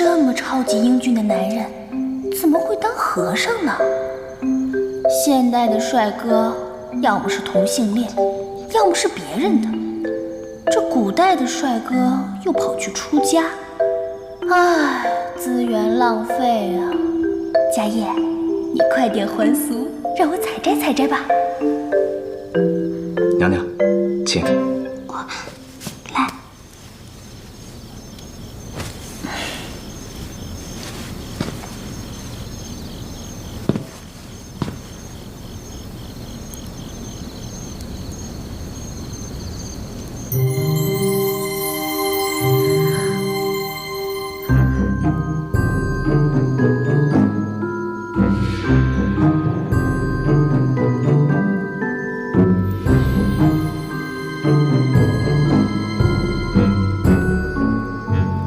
这么超级英俊的男人，怎么会当和尚呢？现代的帅哥，要么是同性恋，要么是别人的。这古代的帅哥又跑去出家，唉，资源浪费啊！家业，你快点还俗，让我采摘采摘吧。娘娘，请。来。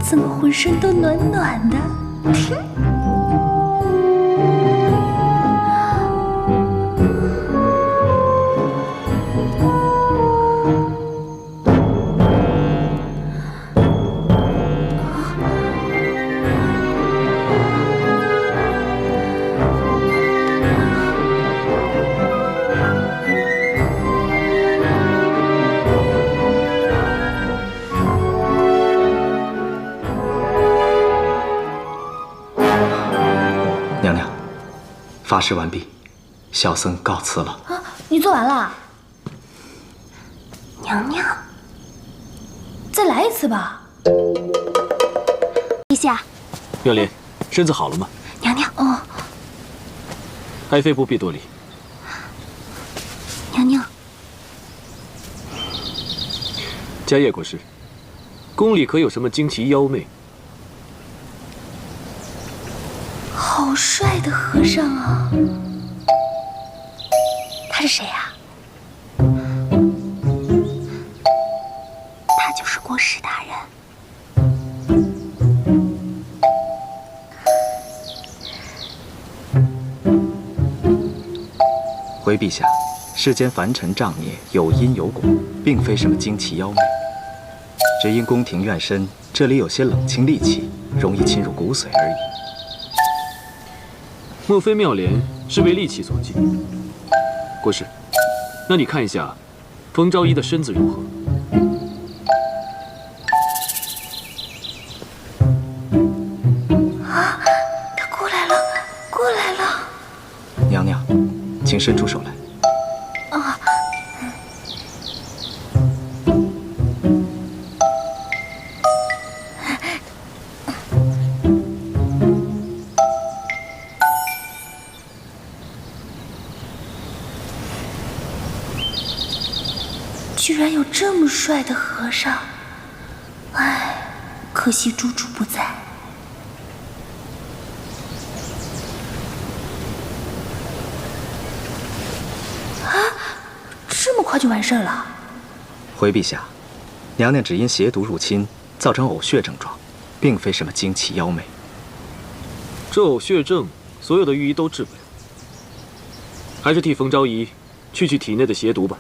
怎么浑身都暖暖的？娘娘，发誓完毕，小僧告辞了。啊，你做完了？娘娘，再来一次吧。陛下，妙莲，身子好了吗？娘娘，哦，爱妃不必多礼。娘娘，迦叶国师，宫里可有什么惊奇妖媚？好帅的和尚啊！他是谁啊？他就是国师大人。回陛下，世间凡尘障孽有因有果，并非什么惊奇妖媚，只因宫廷院深，这里有些冷清戾气，容易侵入骨髓而已。莫非妙莲是被戾气所禁？国师，那你看一下，冯昭仪的身子如何？啊，他过来了，过来了！娘娘，请伸出手来。啊，居然有这么帅的和尚，唉，可惜猪猪不在。啊，这么快就完事儿了？回陛下，娘娘只因邪毒入侵，造成呕血症状，并非什么惊奇妖媚。这呕血症，所有的御医都治不了，还是替冯昭仪去体内的邪毒吧。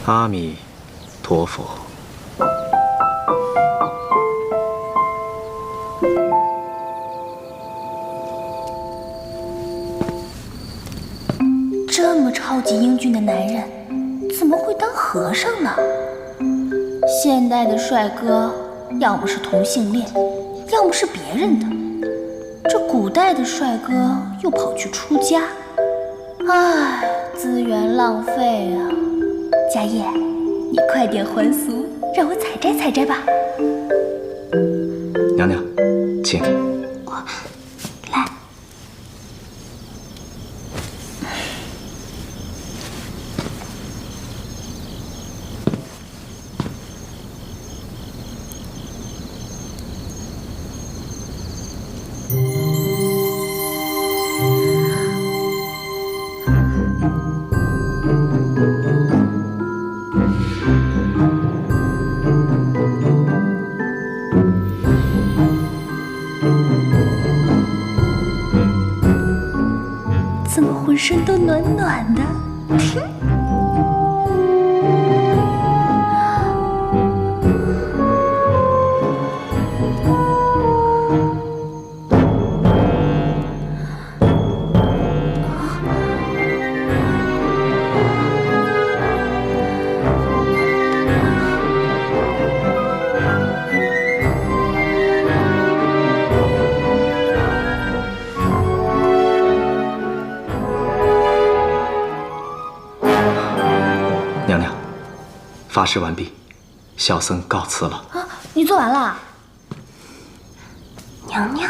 阿弥陀佛。这么超级英俊的男人，怎么会当和尚呢？现代的帅哥，要么是同性恋，要么是别人的。这古代的帅哥又跑去出家，唉，资源浪费啊！家业，你快点还俗，让我采摘采摘吧。娘娘，请。来。怎么浑身都暖暖的？事完毕，小僧告辞了。啊，你做完了？娘娘，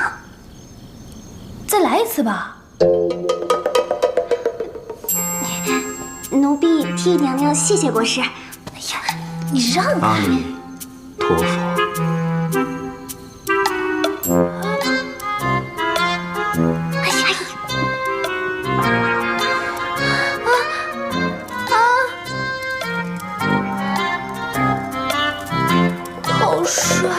再来一次吧。奴婢替娘娘谢谢国师。哎呀，你让阿开！弥陀佛。哎呀，好帅！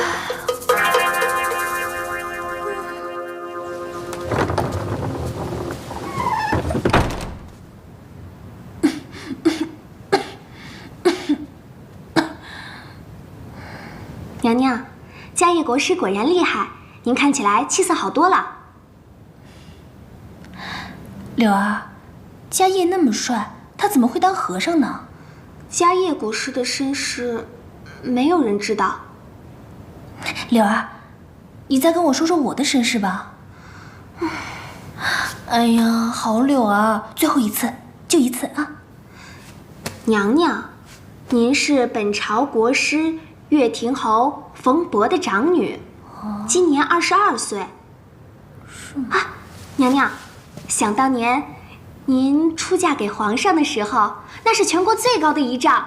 娘娘，迦叶国师果然厉害，您看起来气色好多了。柳儿，迦叶那么帅，他怎么会当和尚呢？迦叶国师的身世，没有人知道。柳儿，你再跟我说说我的身世吧。哎呀，好柳儿，最后一次，就一次啊！娘娘，您是本朝国师乐亭侯冯伯的长女，今年22岁。是吗？啊，娘娘，想当年，您出嫁给皇上的时候，那是全国最高的仪仗，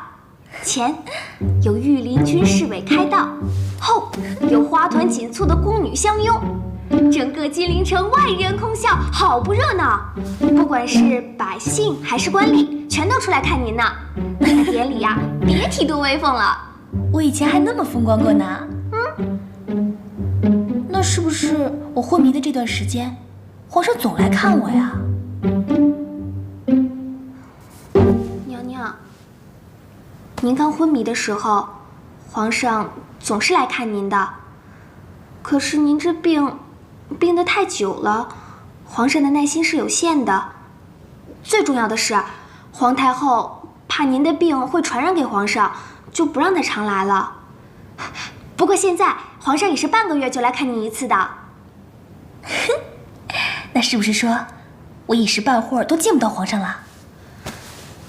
前有御林军侍卫开道，后有花团锦簇的宫女相拥，整个金陵城万人空巷，好不热闹。不管是百姓还是官吏，全都出来看您呢。那典礼呀，别提多威风了。我以前还那么风光过呢。那是不是我昏迷的这段时间，皇上总来看我呀？娘娘，您刚昏迷的时候，皇上总是来看您的。可是您这病得太久了，皇上的耐心是有限的。最重要的是，皇太后怕您的病会传染给皇上，就不让他常来了。不过现在皇上也是半个月就来看您一次的。那是不是说，我一时半会儿都见不到皇上了？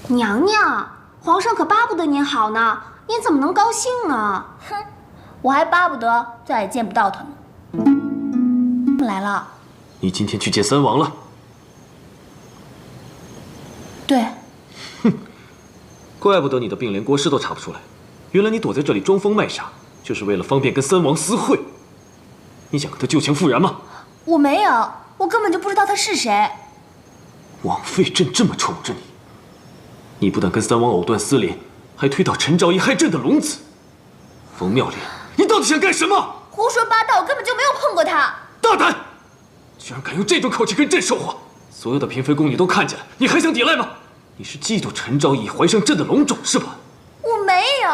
娘娘，皇上可巴不得您好呢，您怎么能高兴呢？哼，我还巴不得再也见不到他呢。来了。你今天去见三王了？对。怪不得你的病连国师都查不出来，原来你躲在这里装疯卖傻，就是为了方便跟三王私会。你想跟他旧情复燃吗？我没有，我根本就不知道他是谁。枉费朕这么宠着你，你不但跟三王藕断丝连，还推倒陈昭仪害朕的龙子。冯妙莲，你到底想干什么？胡说八道，我根本就没有碰过他。大胆！居然敢用这种口气跟朕说话！所有的嫔妃宫女都看见了，你还想抵赖吗？你是嫉妒陈昭仪怀上朕的龙种是吧？我没有，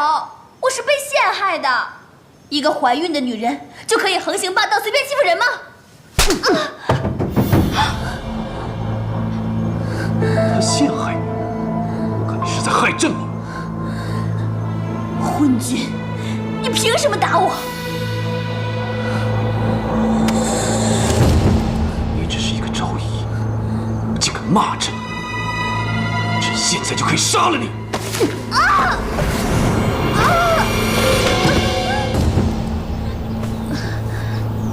我是被陷害的。一个怀孕的女人就可以横行霸道、随便欺负人吗？他陷害你，我看你是在害朕吗？昏君，你凭什么打我？你只是一个昭仪，竟敢骂朕！朕现在就可以杀了你！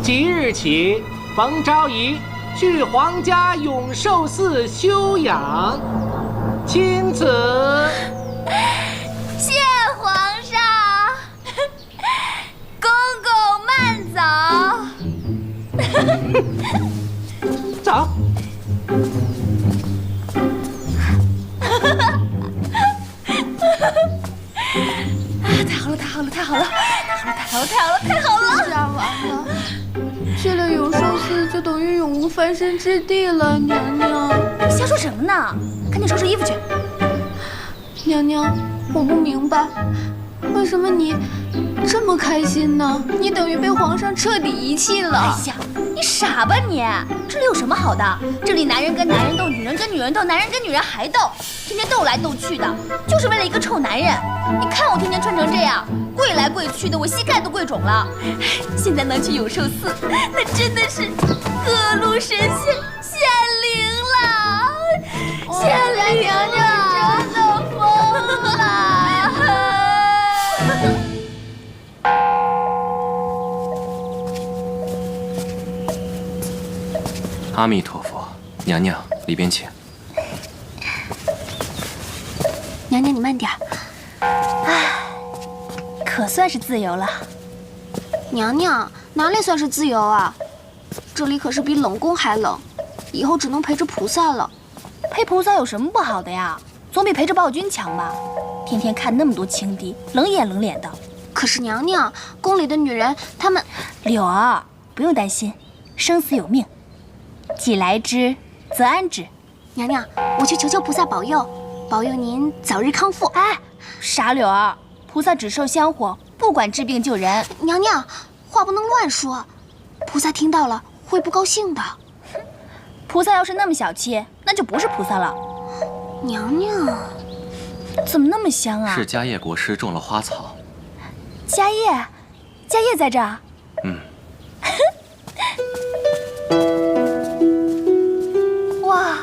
即日起，冯昭仪去皇家永寿寺休养，钦此。谢皇上，公公慢走。走。太好了，太好了，太好了，太好了，太好了，太好了！这下完了，去了永寿寺就等于永无翻身之地了，娘娘。你瞎说什么呢？赶紧收拾衣服去。娘娘，我不明白，为什么你这么开心呢？你等于被皇上彻底遗弃了。哎呀，你傻吧你？这里有什么好的？这里男人跟男人斗，女人跟女人斗，男人跟女人还斗，天天斗来斗去的，就是为了一个臭男人。你看我天天穿成这样，跪来跪去的，我膝盖都跪肿了。现在能去永寿寺，那真的是各路神仙显灵了，显灵了，真的疯了。阿弥陀佛，娘娘里边请。娘娘，你慢点。可算是自由了。娘娘，哪里算是自由啊？这里可是比冷宫还冷，以后只能陪着菩萨了。陪菩萨有什么不好的呀？总比陪着暴君强吧？天天看那么多情敌，冷眼冷脸的。可是娘娘，宫里的女人，她们……柳儿，不用担心，生死有命，既来之，则安之。娘娘，我去求求菩萨保佑，保佑您早日康复。哎，傻柳儿，菩萨只受香火，不管治病救人。娘娘，话不能乱说，菩萨听到了会不高兴的。菩萨要是那么小气，那就不是菩萨了。娘娘，怎么那么香啊？是迦叶国师种了花草。迦叶，迦叶在这儿。哇，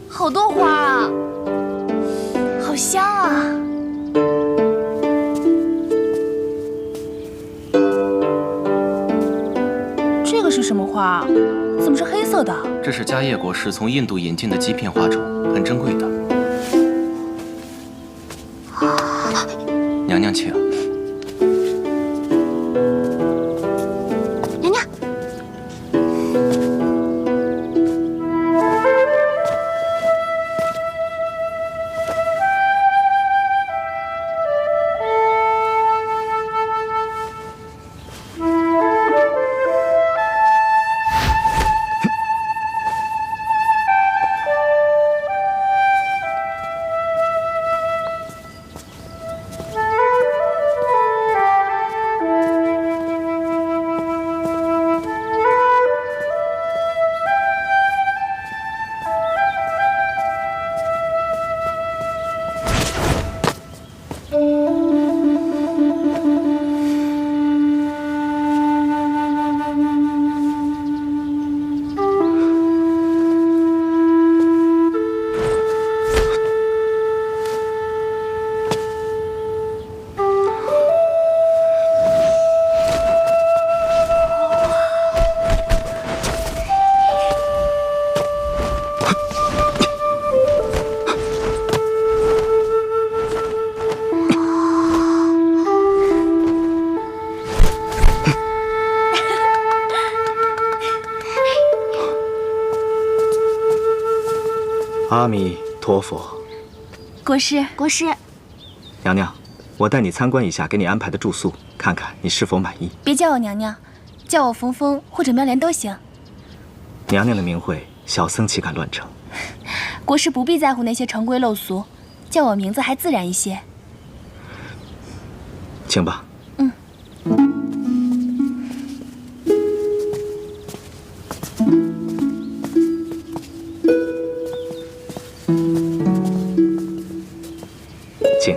好多花啊，好香啊！这个是什么花？怎么是黑色的？这是迦叶国师从印度引进的极片花种，很珍贵的。娘娘请。娘娘，阿弥陀佛。国师，国师，娘娘，我带你参观一下给你安排的住宿，看看你是否满意。别叫我娘娘，叫我冯峰或者妙莲都行。娘娘的名讳，小僧岂敢乱称。国师不必在乎那些成规陋俗，叫我名字还自然一些。请吧。请。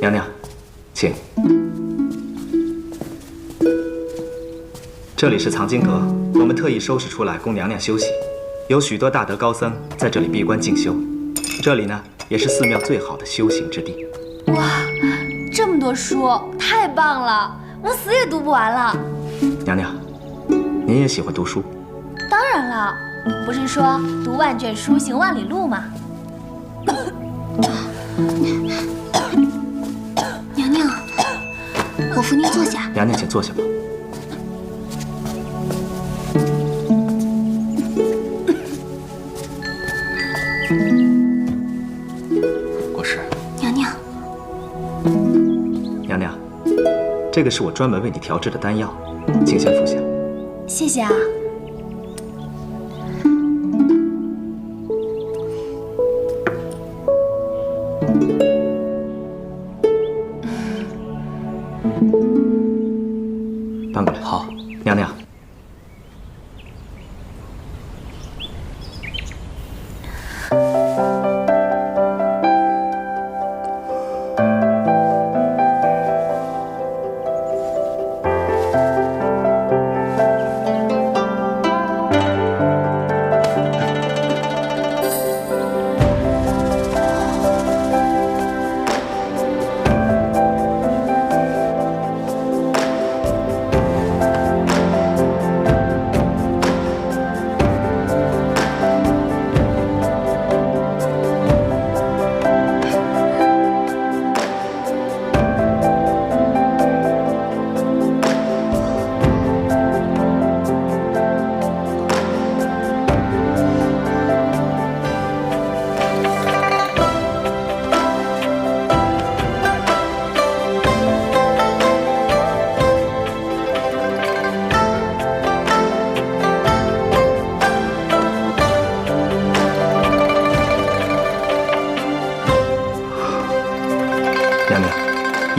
娘娘，请。这里是藏经阁，我们特意收拾出来供娘娘休息。有许多大德高僧在这里闭关静修。这里呢，也是寺庙最好的修行之地。哇，这么多书，太棒了！我死也读不完了。娘娘，您也喜欢读书？当然了，不是说读万卷书，行万里路吗？娘娘，我扶您坐下。娘娘，请坐下吧。国师，娘娘，娘娘，这个是我专门为你调制的丹药，请先服下。谢谢啊。搬过来。好，娘娘。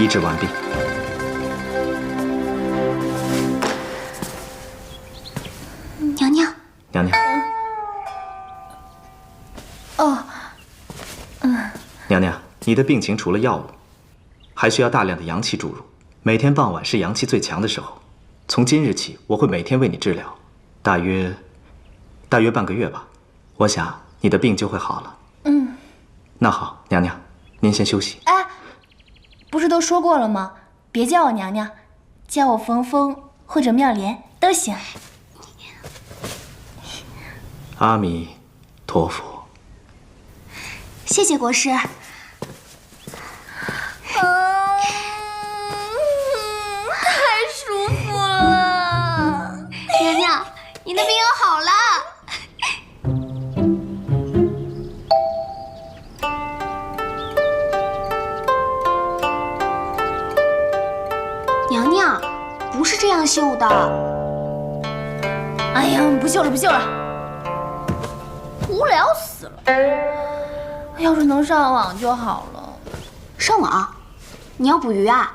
医治完毕。娘娘，娘娘。哦，娘娘，你的病情除了药物，还需要大量的阳气注入。每天傍晚是阳气最强的时候。从今日起，我会每天为你治疗，大约半个月吧。我想你的病就会好了。那好，娘娘，您先休息。哎，不是都说过了吗？别叫我娘娘，叫我冯峰或者妙莲都行。阿弥陀佛。谢谢国师。太舒服了。娘娘，你的病又好了。娘娘，不是这样绣的。哎呀，不绣了，不绣了，无聊死了。要是能上网就好了。上网？你要捕鱼啊？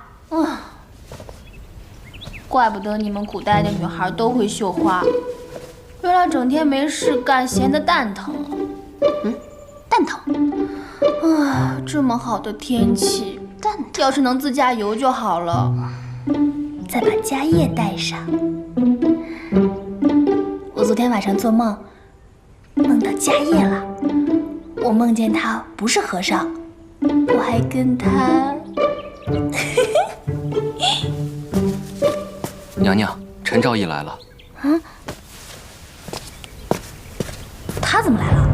怪不得你们古代的女孩都会绣花，原来整天没事干，闲得蛋疼啊。蛋疼？这么好的天气，蛋疼。要是能自驾游就好了。再把家业带上。我昨天晚上做梦，梦到家业了。我梦见他不是和尚，我还跟他……娘娘，陈昭仪来了。他怎么来了？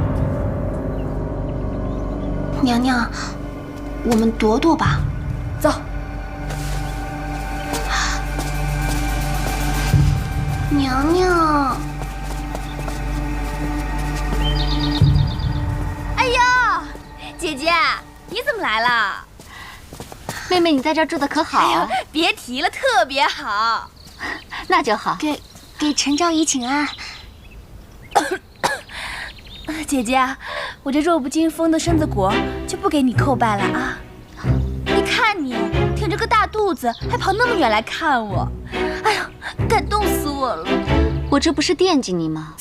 娘娘，我们躲躲吧。走。娘娘，哎呀，姐姐，你怎么来了？妹妹，你在这儿住的可好？哎呀，别提了，特别好。那就好。给陈昭仪请安。姐姐，我这弱不禁风的身子骨就不给你叩拜了啊！你看你挺着个大肚子，还跑那么远来看我，哎呀，感动死我了！我这不是惦记你吗？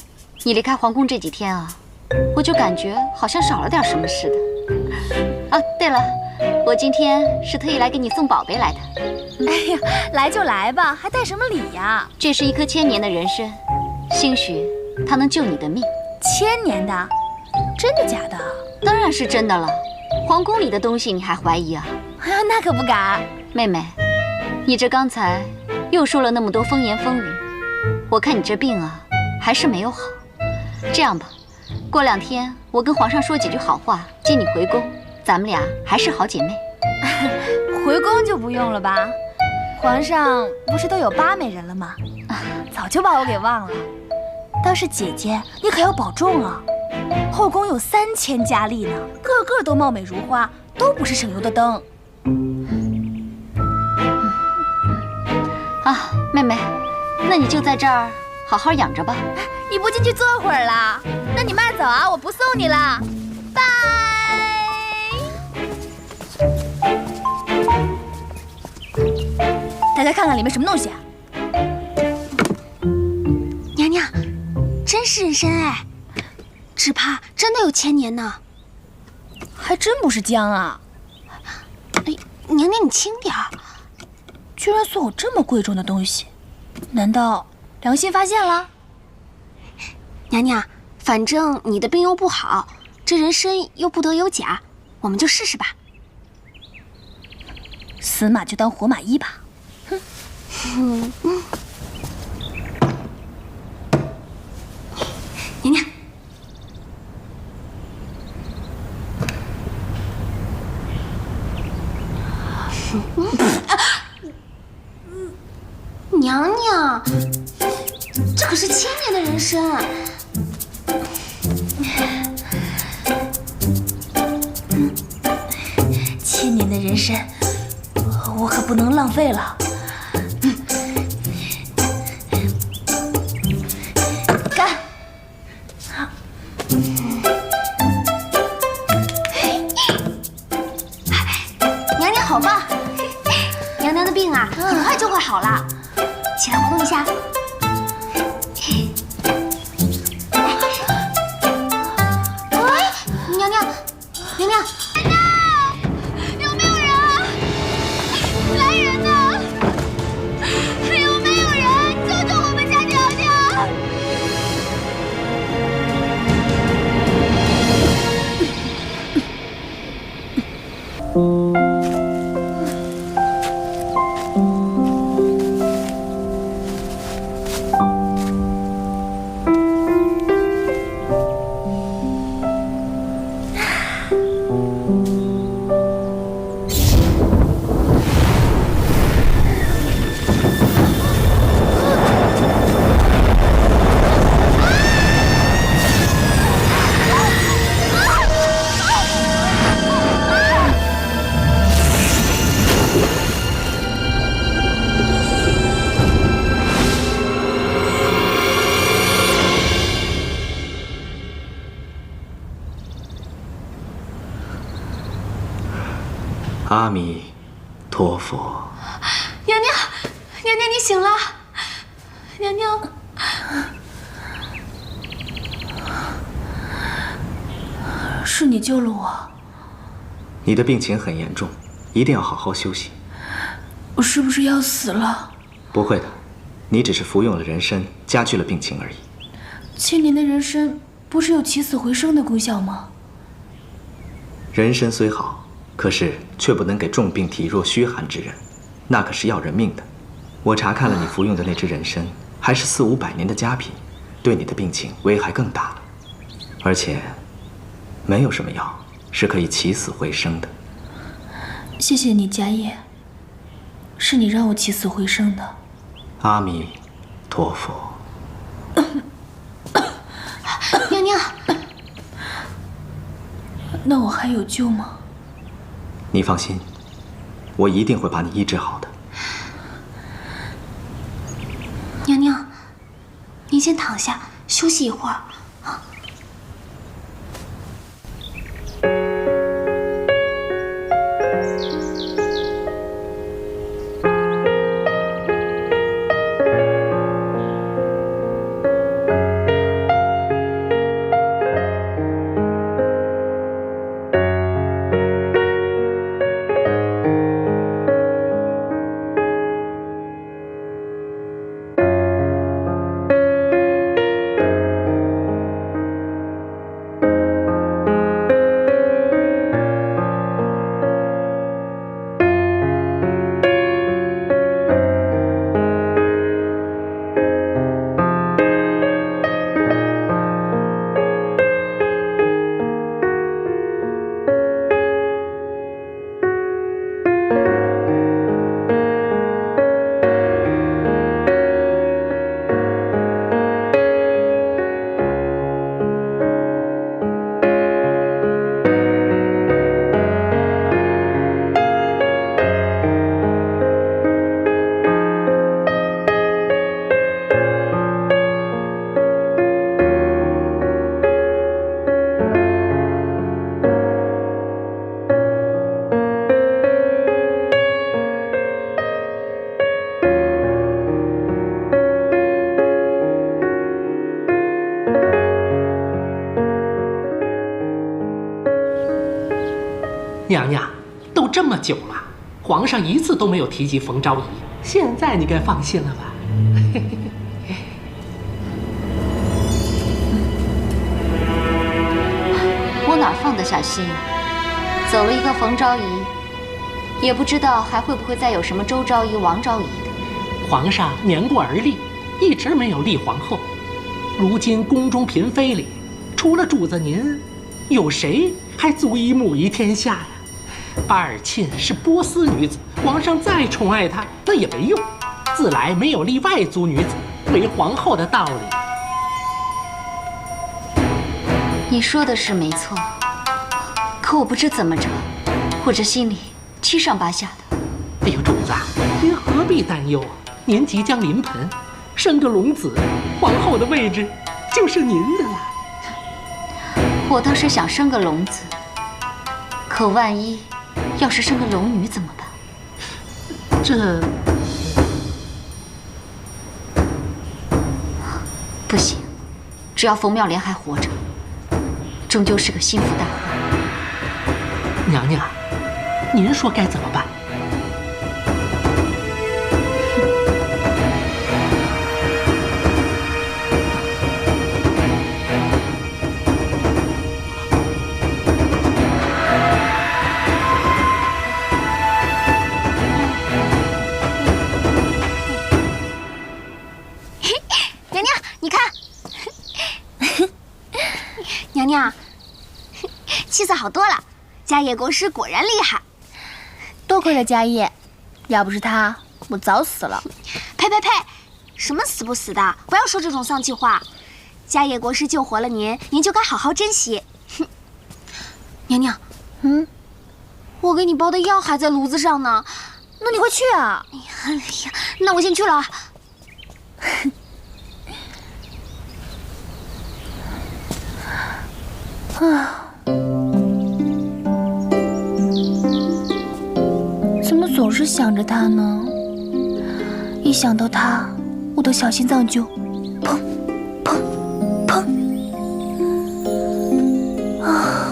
你离开皇宫这几天啊，我就感觉好像少了点什么似的。啊，对了，我今天是特意来给你送宝贝来的。哎呀，来就来吧，还带什么礼呀？这是一颗1000年的人参，兴许它能救你的命。1000年的？真的假的？当然是真的了。皇宫里的东西你还怀疑啊？哎呀，那可不敢。妹妹，你这刚才又说了那么多风言风语，我看你这病啊还是没有好。这样吧，过2天我跟皇上说几句好话，接你回宫，咱们俩还是好姐妹。回宫就不用了吧？皇上不是都有8美人了吗？早就把我给忘了。倒是姐姐，你可要保重啊！后宫有3000佳丽呢，个个都貌美如花，都不是省油的灯。啊，妹妹，那你就在这儿好好养着吧。你不进去坐会儿啦？那你慢走啊，我不送你了，拜。大家看看里面什么东西啊？娘娘，真是人参哎，只怕真的有1000年呢。还真不是姜啊！哎，娘娘你轻点儿。居然送我这么贵重的东西，难道良心发现了？娘娘，反正你的病又不好，这人参又不得有假，我们就试试吧。死马就当活马医吧。哼。娘娘，娘娘，这可是1000年的人参。1000年的人参，我可不能浪费了。干！娘娘好棒！好了，起来活动一下。娘娘，娘娘，有没有人？来人呐！有没有人救救我们家娘娘？阿弥陀佛。娘娘，娘娘，你醒了。娘娘，是你救了我。你的病情很严重，一定要好好休息。我是不是要死了？不会的，你只是服用了人参，加剧了病情而已。千年的人参不是有起死回生的功效吗？人参虽好，可是却不能给重病体弱虚寒之人，那可是要人命的。我查看了你服用的那支人参，还是4、500年的佳品，对你的病情危害更大了。而且，没有什么药是可以起死回生的。谢谢你，迦叶，是你让我起死回生的。阿弥陀佛。娘娘，那我还有救吗？你放心，我一定会把你医治好的。娘娘，您先躺下休息一会儿。娘娘，都这么久了，皇上一次都没有提及冯昭仪，现在你该放心了吧？我哪放得下心？走了一个冯昭仪，也不知道还会不会再有什么周昭仪、王昭仪的。皇上年过而立，一直没有立皇后。如今宫中嫔妃里，除了主子您，有谁还足以母仪天下呀？巴尔沁是波斯女子，皇上再宠爱她，那也没用。自来没有立外族女子为皇后的道理。你说的是没错，可我不知怎么着，我这心里七上八下的。哎呦，主子，您何必担忧啊？您即将临盆，生个龙子，皇后的位置就是您的了。我倒是想生个龙子，可万一要是生个龙女怎么办？这不行，只要冯妙莲还活着，终究是个心腹大患。娘娘，您说该怎么办？娘娘，你看，娘娘，气色好多了。迦叶国师果然厉害，多亏了迦叶，要不是他，我早死了。呸呸呸！什么死不死的，不要说这种丧气话。迦叶国师救活了您，您就该好好珍惜。哼，娘娘，我给你包的药还在炉子上呢，那你快去啊！哎呀，那我先去了啊。怎么总是想着他呢？一想到他，我的小心脏就砰砰砰啊！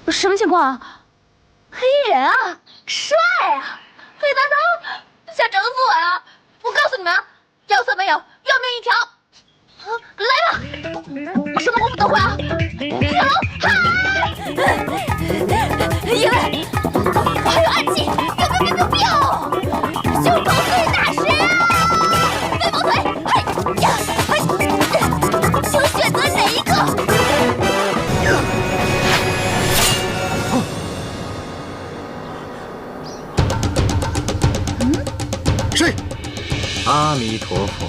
什么情况？黑衣人啊，帅啊！黑大头，想整死我呀！我告诉你们，要色没有，要命一条！来吧，我什么功夫都会啊！小龙，因为我还有暗器，biu！胸口碎大石啊！飞毛腿，嘿呀，嘿，请选择哪一个？谁？阿弥陀佛。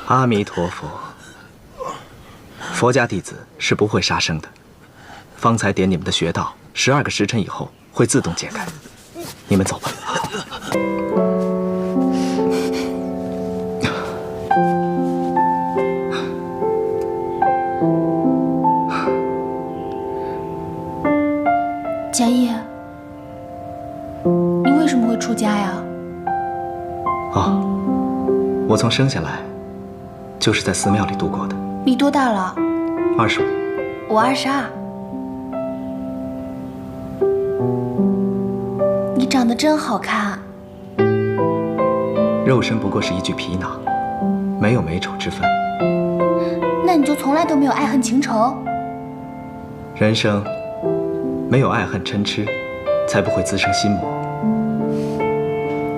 阿弥陀佛，佛家弟子是不会杀生的。方才点你们的穴道，12个时辰以后会自动解开。你们走吧。迦叶，你为什么会出家呀？哦，我从生下来就是在寺庙里度过的。你多大了？25。我22。你长得真好看。肉身不过是一具皮囊，没有美丑之分。那你就从来都没有爱恨情仇？人生没有爱恨嗔痴，才不会滋生心魔。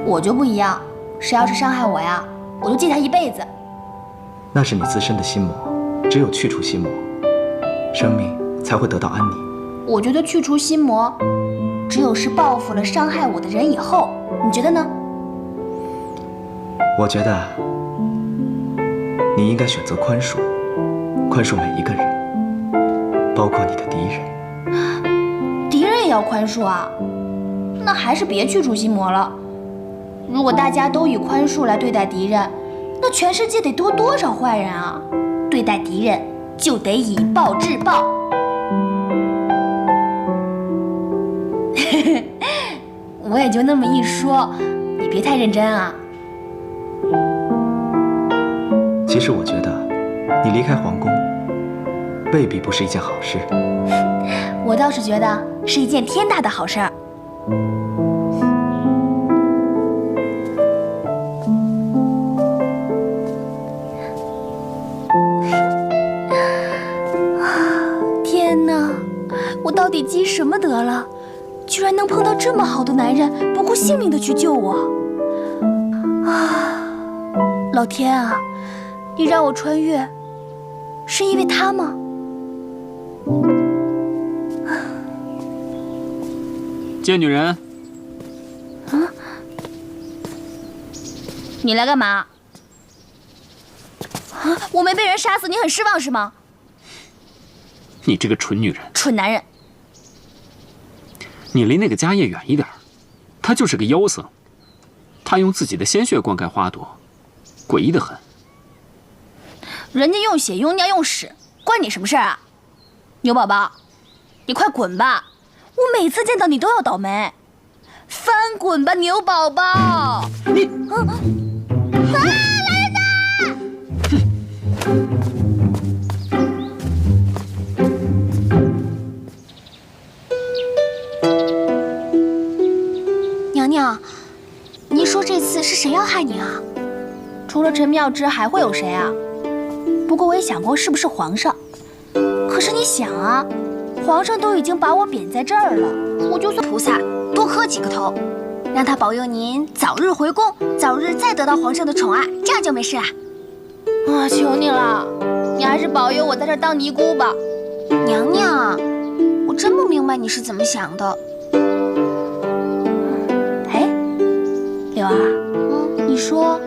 我就不一样，谁要是伤害我呀，我就记他一辈子。那是你自身的心魔，只有去除心魔，生命才会得到安宁。我觉得去除心魔，只有是报复了伤害我的人以后，你觉得呢？我觉得你应该选择宽恕，宽恕每一个人，包括你的敌人。敌人也要宽恕啊？那还是别去除心魔了。如果大家都以宽恕来对待敌人，那全世界得多少坏人啊！对待敌人就得以暴制暴。我也就那么一说，你别太认真啊。其实我觉得，你离开皇宫，未必不是一件好事。我倒是觉得是一件天大的好事儿。天哪，我到底积什么德了？居然能碰到这么好的男人，不顾性命的去救我！啊，老天啊，你让我穿越，是因为他吗？见女人。啊，你来干嘛？啊，我没被人杀死，你很失望是吗？你这个蠢女人，蠢男人！你离那个家业远一点，他就是个妖僧，他用自己的鲜血灌溉花朵，诡异的很。人家用血用尿用屎，关你什么事儿啊？牛宝宝，你快滚吧！我每次见到你都要倒霉，翻滚吧，牛宝宝！你啊！来人呐！娘娘，你说这次是谁要害你啊？除了陈妙之，还会有谁啊？不过我也想过是不是皇上，可是你想啊，皇上都已经把我贬在这儿了，我就算菩萨多磕几个头，让他保佑您早日回宫，早日再得到皇上的宠爱，这样就没事啦。啊，求你了，你还是保佑我在这儿当尼姑吧。娘娘，我真不明白你是怎么想的。哎，柳儿，你说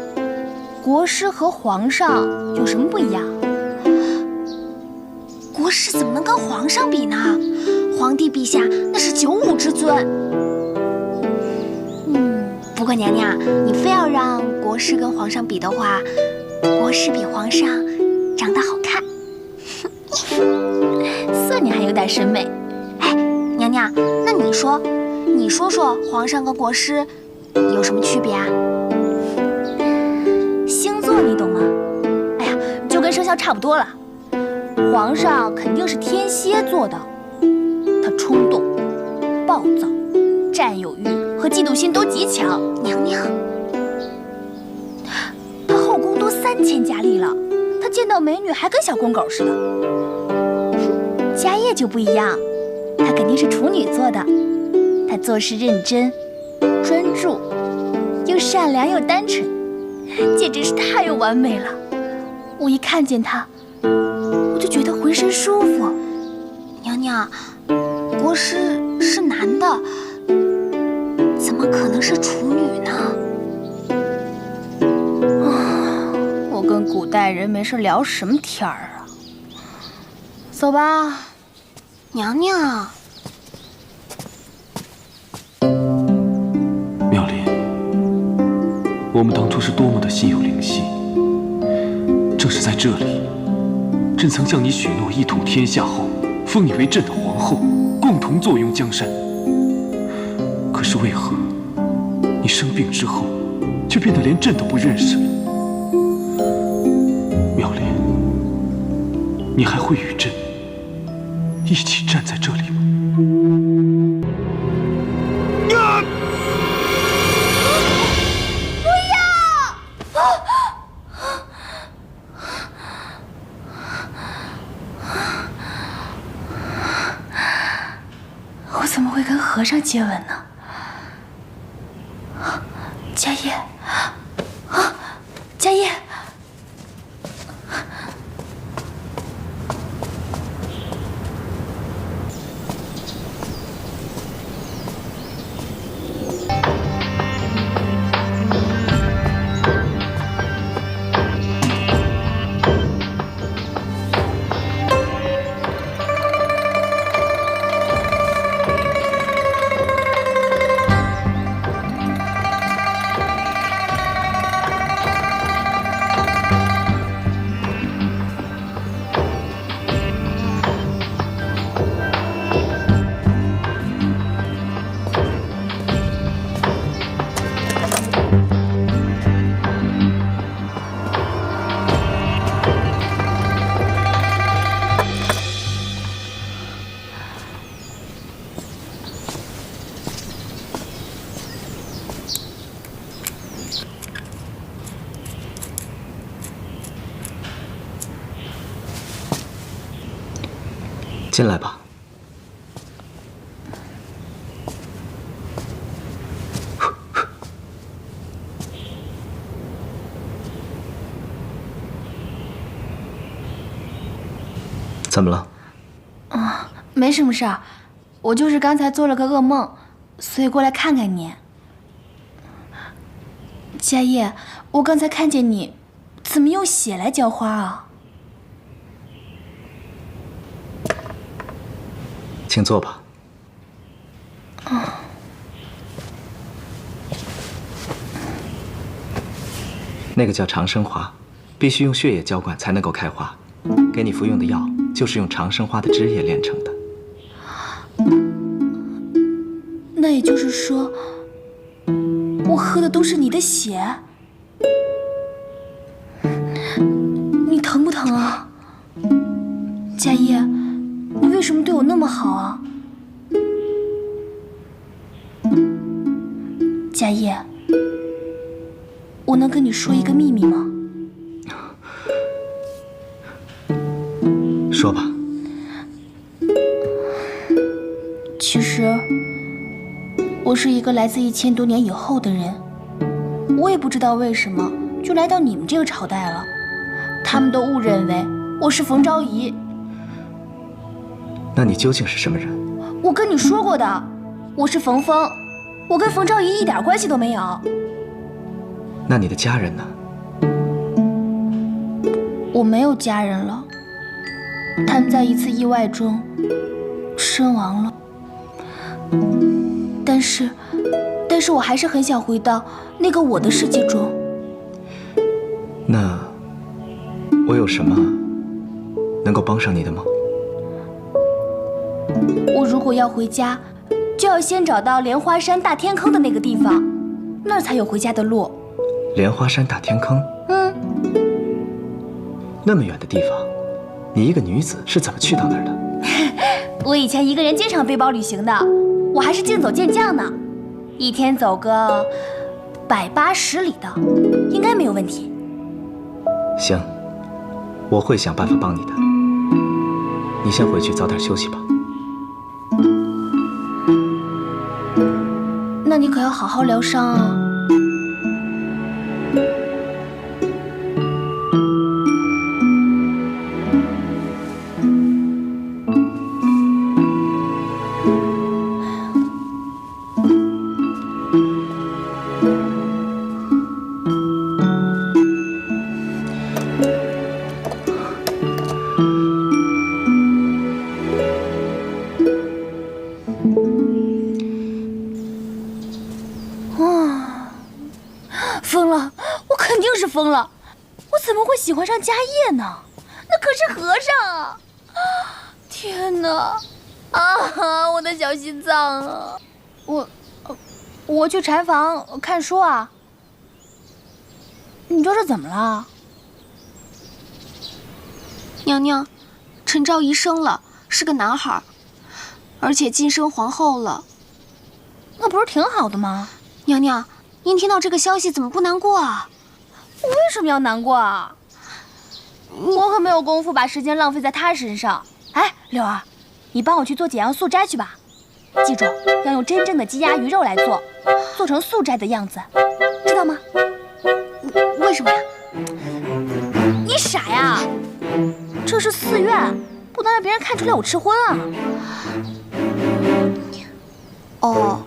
国师和皇上有什么不一样？国师怎么能跟皇上比呢？皇帝陛下那是95之尊。不过娘娘，你非要让国师跟皇上比的话，国师比皇上长得好看。算你还有点审美。哎，娘娘，那你说说皇上跟国师有什么区别啊？星座你懂吗？哎呀，就跟生肖差不多了。皇上肯定是天蝎座的，他冲动、暴躁、占有欲和嫉妒心都极强。娘娘，他后宫都3000佳丽了，他见到美女还跟小公狗似的。家业就不一样，他肯定是处女座的，他做事认真、专注，又善良又单纯，简直是太完美了。我一看见他，我就觉得浑身舒服。娘娘，国师是男的，怎么可能是处女呢？我跟古代人没事聊什么天儿啊？走吧，娘娘。妙莲，我们当初是多么的心有灵犀，正是在这里，朕曾向你许诺一统天下后，封你为朕的皇后，共同坐拥江山。可是为何你生病之后，却变得连朕都不认识了？妙莲，你还会与朕一起站在这里吗？我怎么会跟和尚接吻呢？家业，啊，家业！进来吧。怎么了？没什么事儿，我就是刚才做了个噩梦，所以过来看看你。佳叶，我刚才看见你，怎么用血来浇花啊？请坐吧。那个叫长生花，必须用血液浇灌才能够开花。给你服用的药就是用长生花的汁液炼成的。那也就是说，我喝的都是你的血？你疼不疼啊？佳叶，你为什么对我那么好啊？佳叶，我能跟你说一个秘密吗？说吧。其实，我是一个来自1000多年以后的人，我也不知道为什么就来到你们这个朝代了。他们都误认为我是冯昭仪。那你究竟是什么人？我跟你说过的，我是冯峰，我跟冯昭仪一点关系都没有。那你的家人呢？我没有家人了，他们在一次意外中身亡了。但是我还是很想回到那个我的世界中。那我有什么能够帮上你的吗？我如果要回家，就要先找到莲花山大天坑的那个地方，那儿才有回家的路。莲花山大天坑？那么远的地方，你一个女子是怎么去到那儿的？我以前一个人经常背包旅行的，我还是剑走剑将呢，一天走个180里的，应该没有问题。行，我会想办法帮你的。你先回去早点休息吧。那你可要好好疗伤啊。疯了！我肯定是疯了！我怎么会喜欢上佳叶呢？那可是和尚啊！天哪！啊，我的小心脏啊！我去禅房看书啊。你这是怎么了？娘娘，陈昭仪生了，是个男孩，而且晋升皇后了。那不是挺好的吗？娘娘，您听到这个消息怎么不难过啊？我为什么要难过啊？我可没有功夫把时间浪费在他身上。哎，柳儿，你帮我去做解阳素斋去吧。记住，要用真正的鸡鸭鱼肉来做，做成素斋的样子，知道吗？为什么呀？你傻呀！这是寺院，不能让别人看出来我吃荤啊。哦。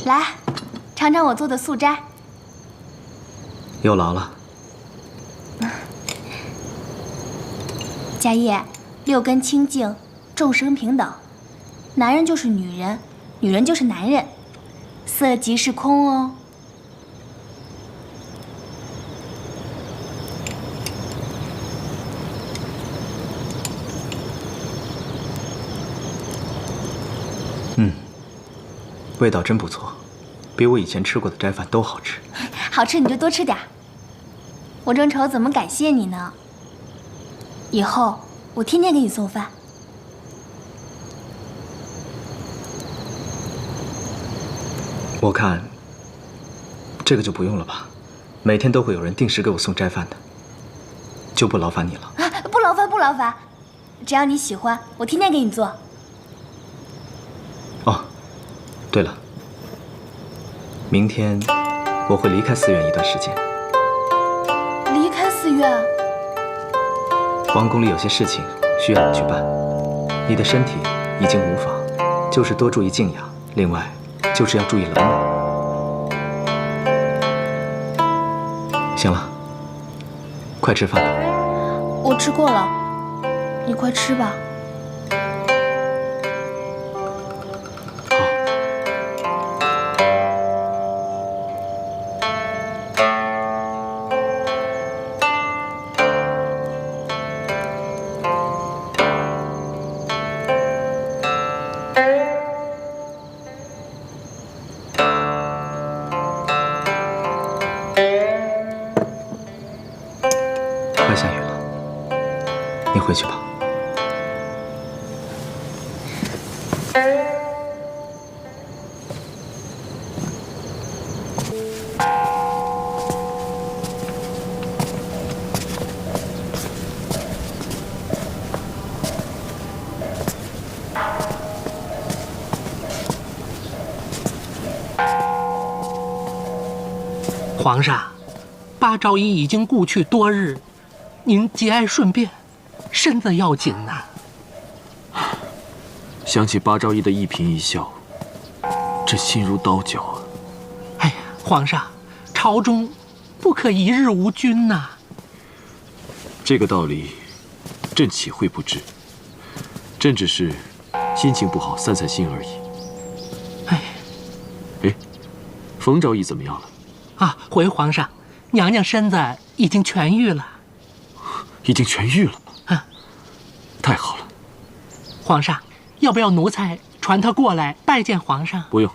来，尝尝我做的素斋。有劳了。佳叶，六根清净，众生平等。男人就是女人，女人就是男人，色即是空哦。味道真不错，比我以前吃过的斋饭都好吃。好吃你就多吃点。我正愁怎么感谢你呢。以后我天天给你送饭。我看这个就不用了吧，每天都会有人定时给我送斋饭的，就不劳烦你了。啊，不劳烦，不劳烦，只要你喜欢，我天天给你做。哦，对了，明天我会离开寺院一段时间。离开寺院？皇宫里有些事情需要你去办，你的身体已经无妨，就是多注意静养，另外就是要注意冷暖。行了，快吃饭吧。我吃过了，你快吃吧。快下雨了，你回去吧。皇上，八昭仪已经故去多日，您节哀顺变，身子要紧呐。想起八昭仪的一颦一笑，朕心如刀绞啊！哎呀，皇上，朝中不可一日无君呐。这个道理，朕岂会不知？朕只是心情不好，散散心而已。哎，冯昭仪怎么样了？啊，回皇上，娘娘身子已经痊愈了。已经痊愈了？啊，太好了。皇上，要不要奴才传她过来拜见皇上？不用，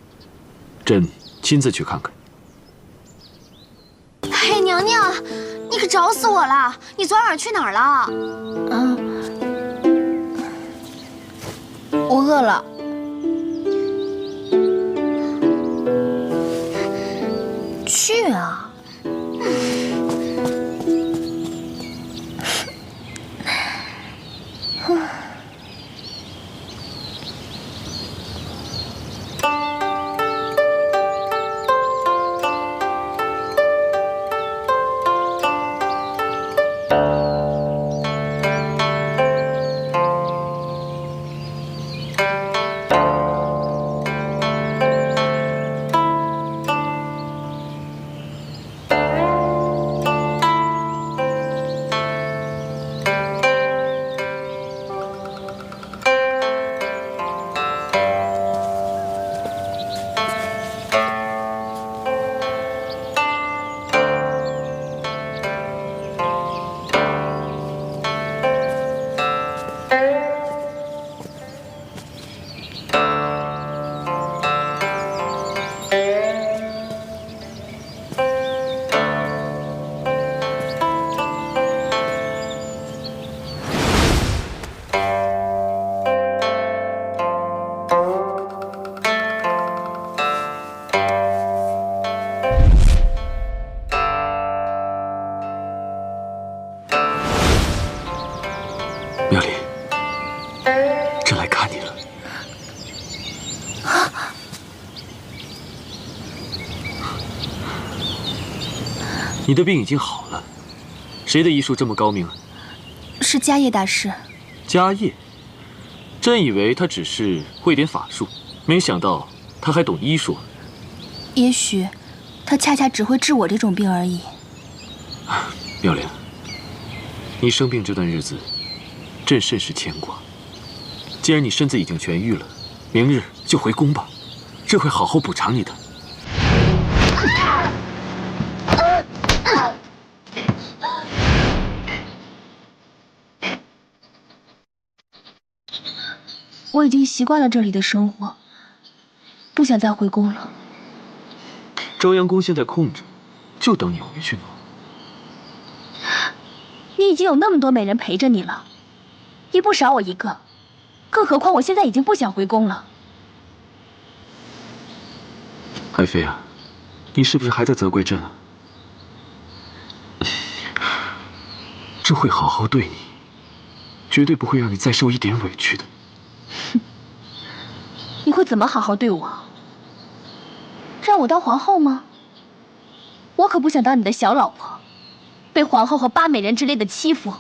朕亲自去看看。嘿，娘娘，你可找死我了！你昨晚去哪儿了？我饿了。去啊！妙丽，朕来看你了。你的病已经好了，谁的医术这么高明啊？是迦叶大师。迦叶，朕以为他只是会点法术，没想到他还懂医术。也许，他恰恰只会治我这种病而已。妙莲，你生病这段日子，朕甚是牵挂。既然你身子已经痊愈了，明日就回宫吧，朕会好好补偿你的。我已经习惯了这里的生活，不想再回宫了。朝阳宫现在空着，就等你回去呢。你已经有那么多美人陪着你了，也不少我一个，更何况我现在已经不想回宫了。爱妃啊，你是不是还在责怪朕啊？朕会好好对你，绝对不会让你再受一点委屈的。你会怎么好好对我？让我当皇后吗？我可不想当你的小老婆，被皇后和八美人之类的欺负。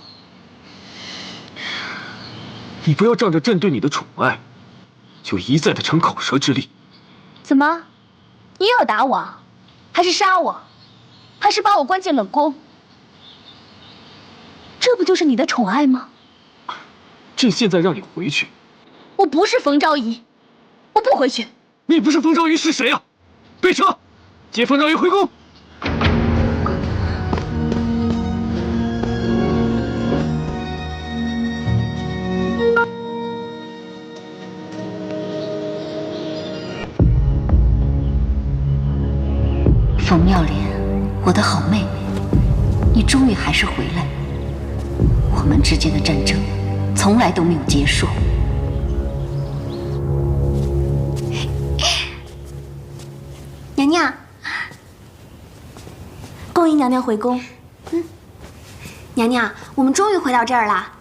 你不要仗着朕对你的宠爱，就一再的逞口舌之力。怎么，你又要打我，还是杀我，还是把我关进冷宫？这不就是你的宠爱吗？朕现在让你回去。我不是冯昭仪，我不回去。你不是冯昭仪是谁啊？备车，接冯昭仪回宫。冯妙莲，我的好妹妹，你终于还是回来了。我们之间的战争从来都没有结束。娘娘，恭迎娘娘回宫。娘娘，我们终于回到这儿了。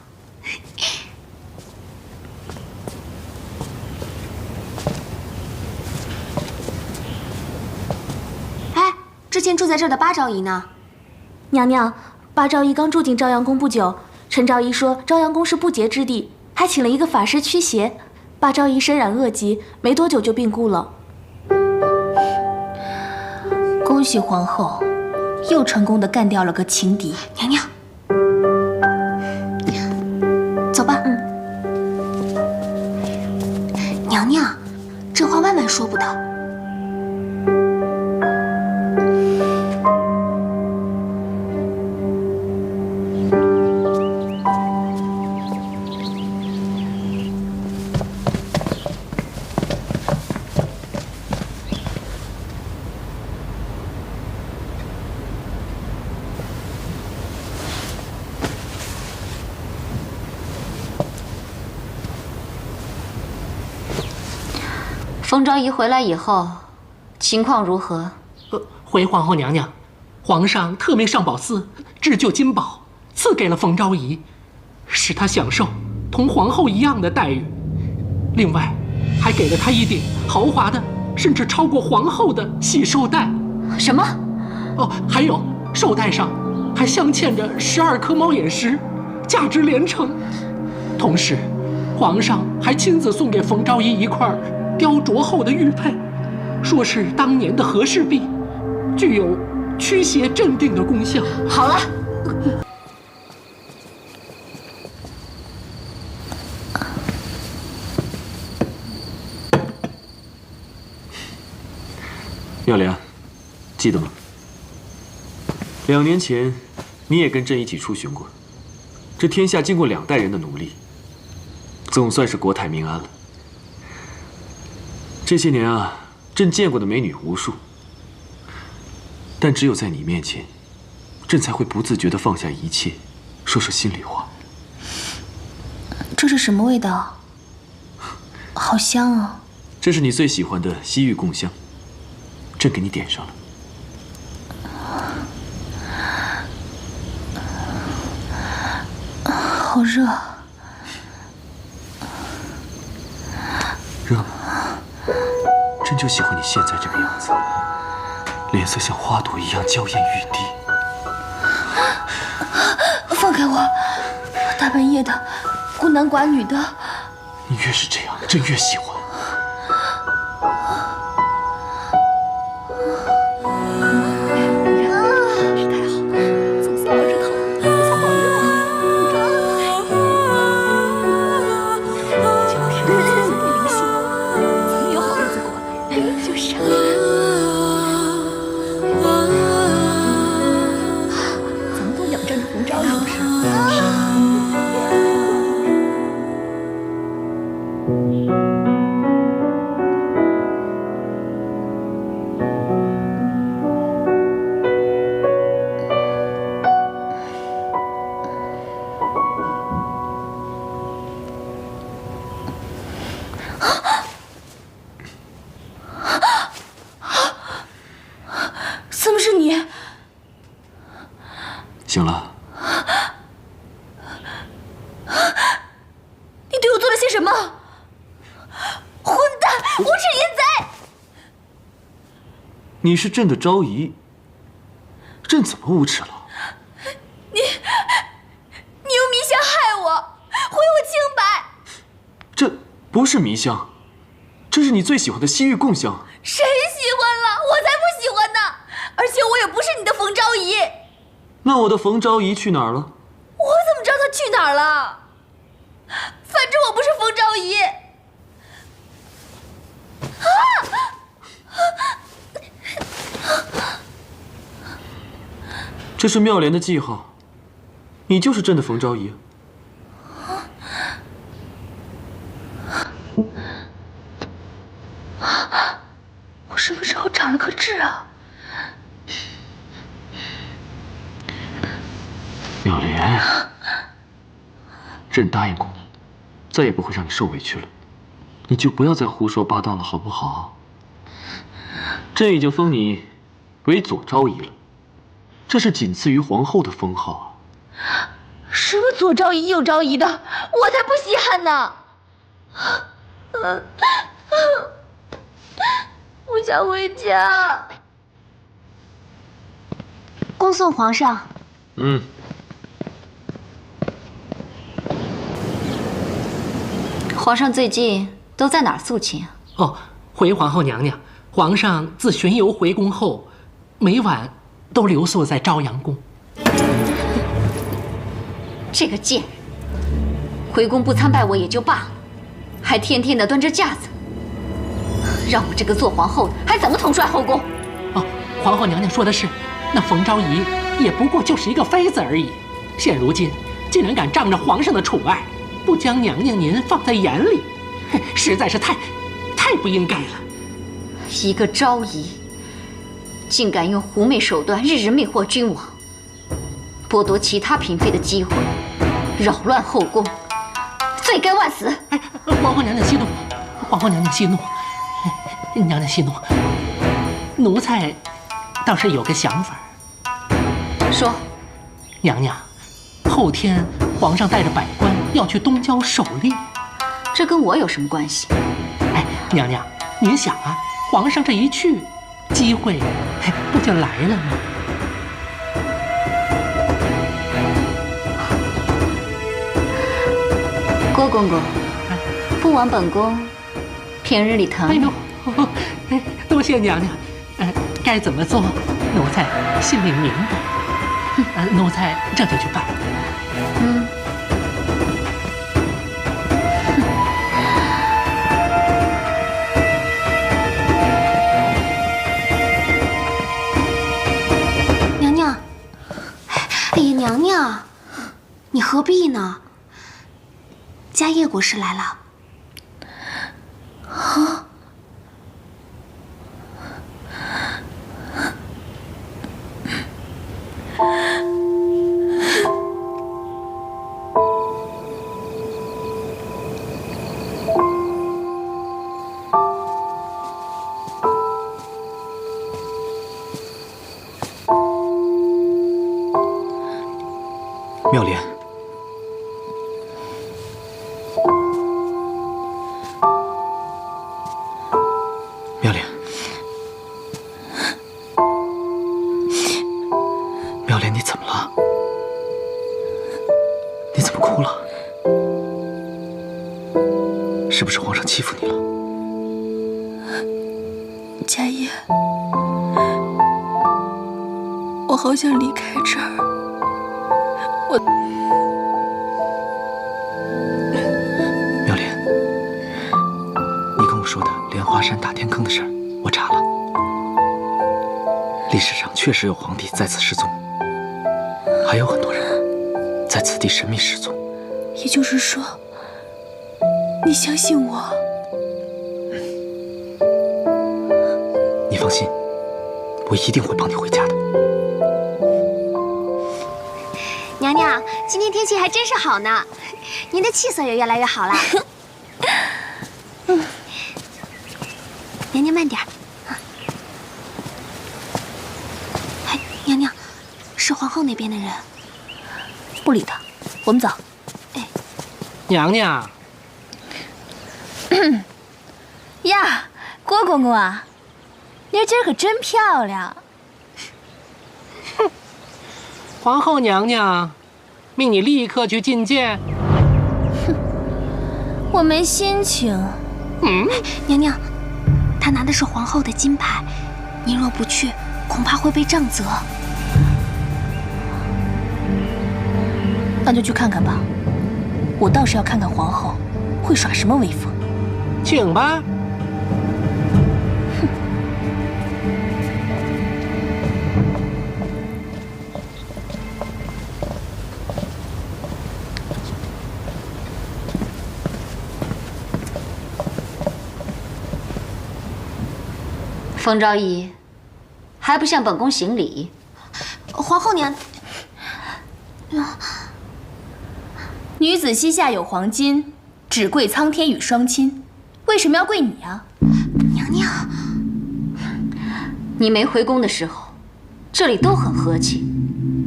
哎，之前住在这儿的八昭仪呢？娘娘，八昭仪刚住进朝阳宫不久，陈昭仪说朝阳宫是不洁之地，还请了一个法师驱邪。八昭仪身染恶疾，没多久就病故了。恭喜皇后，又成功的干掉了个情敌。娘娘，走吧。娘娘，这话万万说不得。冯昭仪回来以后，情况如何？回皇后娘娘，皇上特命上宝寺制就金宝，赐给了冯昭仪，使她享受同皇后一样的待遇。另外，还给了她一顶豪华的，甚至超过皇后的喜寿带。什么？哦，还有寿带上还镶嵌着12颗猫眼石，价值连城。同时，皇上还亲自送给冯昭仪一块雕琢后的玉佩，说是当年的和氏璧，具有驱邪镇定的功效。好了，妙莲，记得吗？2年前，你也跟朕一起出巡过。这天下经过2代人的努力，总算是国泰民安了。这些年啊，朕见过的美女无数，但只有在你面前，朕才会不自觉地放下一切，说说心里话。这是什么味道？好香啊！这是你最喜欢的西域贡香，朕给你点上了。好热。热吗？朕就喜欢你现在这个样子，脸色像花朵一样娇艳欲滴。放开我！大半夜的，孤男寡女的。你越是这样，朕越喜欢。你是朕的昭仪，朕怎么无耻了？你用迷香害我，毁我清白。这不是迷香，这是你最喜欢的西域贡香。谁喜欢了？我才不喜欢呢！而且我也不是你的冯昭仪。那我的冯昭仪去哪儿了？我怎么知道她去哪儿了？反正我不是冯昭仪。这是妙莲的记号，你就是朕的冯昭仪。我什么时候长了个痣啊？妙莲，朕答应过你，再也不会让你受委屈了，你就不要再胡说八道了，好不好？朕已经封你为左昭仪了，这是仅次于皇后的封号啊。什么左昭仪右昭仪的，我才不稀罕呢！我想回家。恭送皇上。皇上最近都在哪儿肃清啊？哦，回皇后娘娘，皇上自巡游回宫后，每晚都留宿在朝阳宫。这个贱人，回宫不参拜我也就罢了，还天天的端着架子，让我这个做皇后的还怎么统帅后宫？哦，皇后娘娘说的是，那冯昭仪也不过就是一个妃子而已，现如今竟然敢仗着皇上的宠爱，不将娘娘您放在眼里，实在是太不应该了。一个昭仪，竟敢用狐媚手段日日魅惑君王，剥夺其他嫔妃的机会，扰乱后宫，罪该万死！哎，皇后娘娘息怒，皇后娘娘息怒，娘娘息怒。奴才倒是有个想法。说，娘娘，后天皇上带着百官要去东郊狩猎，这跟我有什么关系？哎，娘娘，您想啊，皇上这一去，机会不就来了吗？郭公公，不枉本宫平日里疼你。哎呦，多谢娘娘。该怎么做，奴才心里明白。奴才这就去办。娘娘，哎呀，娘娘，你何必呢？家业国师来了。啊！妙莲，妙莲，妙莲，你怎么了？你怎么哭了？是不是皇上欺负你了？家业，我好想离开这儿。妙莲，你跟我说的莲花山打天坑的事儿，我查了，历史上确实有皇帝在此失踪，还有很多人在此地神秘失踪。也就是说，你相信我？你放心，我一定会帮你回家的。娘娘，今天天气还真是好呢，您的气色也越来越好了。娘娘慢点。哎，娘娘，是皇后那边的人。不理他，我们走。哎，娘娘。呀，郭公公啊，妮儿今儿可真漂亮。皇后娘娘，命你立刻去觐见。哼，我没心情。娘娘，她拿的是皇后的金牌，您若不去，恐怕会被杖责。那就去看看吧。我倒是要看看皇后会耍什么威风。请吧。冯昭仪，还不向本宫行礼？皇后娘，女子膝下有黄金，只跪苍天与双亲。为什么要跪你啊？娘娘，你没回宫的时候，这里都很和气。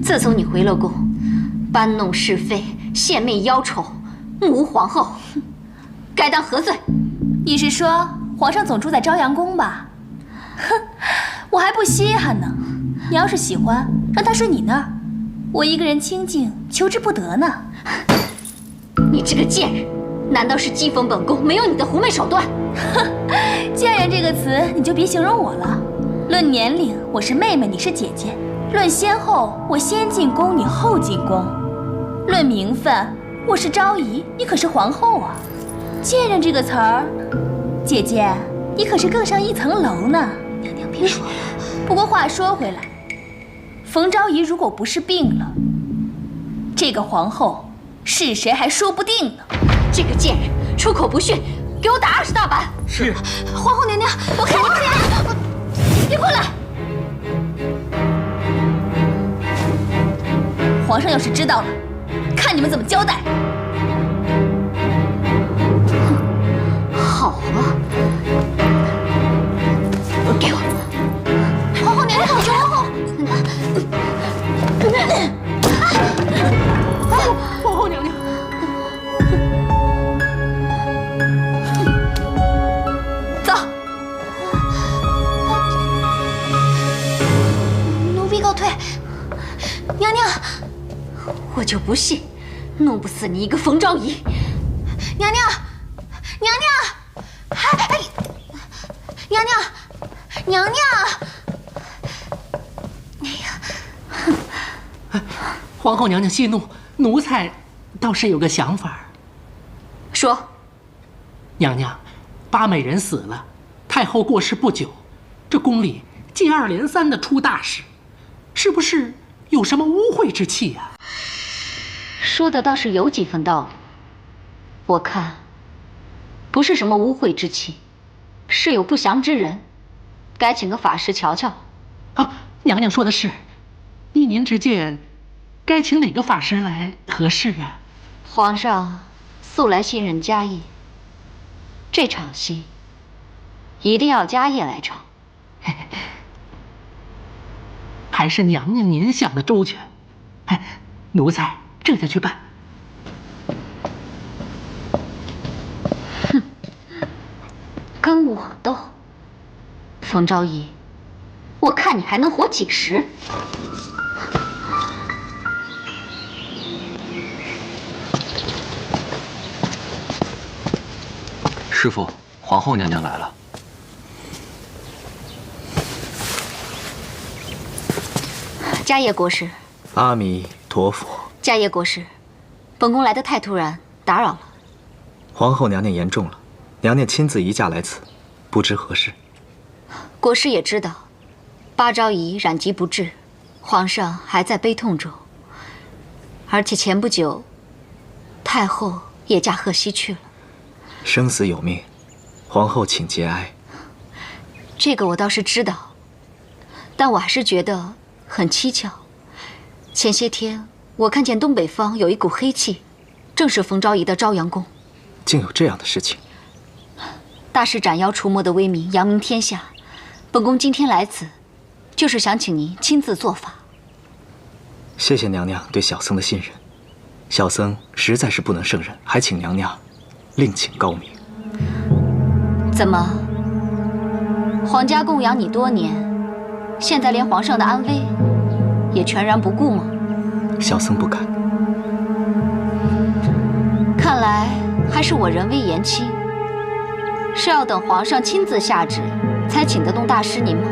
自从你回了宫，搬弄是非，献媚妖丑，目无皇后，该当何罪？你是说皇上总住在朝阳宫吧？哼，我还不稀罕呢。你要是喜欢，让他睡你那儿，我一个人清静，求之不得呢。你这个贱人，难道是讥讽本宫没有你的狐媚手段？哼，贱人这个词你就别形容我了。论年龄，我是妹妹，你是姐姐；论先后，我先进宫，你后进宫；论名分，我是昭仪，你可是皇后啊。贱人这个词儿，姐姐，你可是更上一层楼呢。娘娘别说了。不过话说回来，冯昭仪如果不是病了，这个皇后是谁还说不定呢。这个贱人出口不逊，给我打20大板！是。皇后娘娘，我看皇后娘娘，别过来！皇上要是知道了，看你们怎么交代。好啊，给我！皇后娘娘，求皇后！皇后娘娘，走。奴婢告退。娘娘，我就不信，弄不死你一个冯昭仪！娘娘，娘娘，哎，娘娘，娘娘。皇后娘娘息怒，奴才倒是有个想法。说。娘娘，八美人死了，太后过世不久，这宫里接二连三的出大事，是不是有什么污秽之气呀？说的倒是有几分道理。我看，不是什么污秽之气，是有不祥之人，该请个法师瞧瞧。啊，娘娘说的是，依您之见，该请哪个法师来合适啊？皇上素来信任嘉业，这场戏一定要嘉业来唱。还是娘娘您想的周全，哎，奴才这就去办。哼，跟我斗，冯昭仪，我看你还能活几时？师傅，皇后娘娘来了。嘉业国师。阿弥陀佛。嘉业国师，本宫来得太突然，打扰了。皇后娘娘言重了，娘娘亲自移驾来此，不知何事。国师也知道，八昭仪染疾不治，皇上还在悲痛中。而且前不久，太后也驾鹤西去了。生死有命，皇后请节哀。这个我倒是知道，但我还是觉得很蹊跷。前些天我看见东北方有一股黑气，正是冯昭仪的朝阳宫。竟有这样的事情？大师斩妖除魔的威名扬名天下，本宫今天来此，就是想请您亲自做法。谢谢娘娘对小僧的信任，小僧实在是不能胜任，还请娘娘另请高明。怎么，皇家供养你多年，现在连皇上的安危也全然不顾吗？小僧不敢。看来还是我人微言轻，是要等皇上亲自下旨，才请得动大师您吗？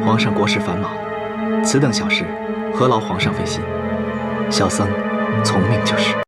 皇上国事繁忙，此等小事何劳皇上费心？小僧从命就是。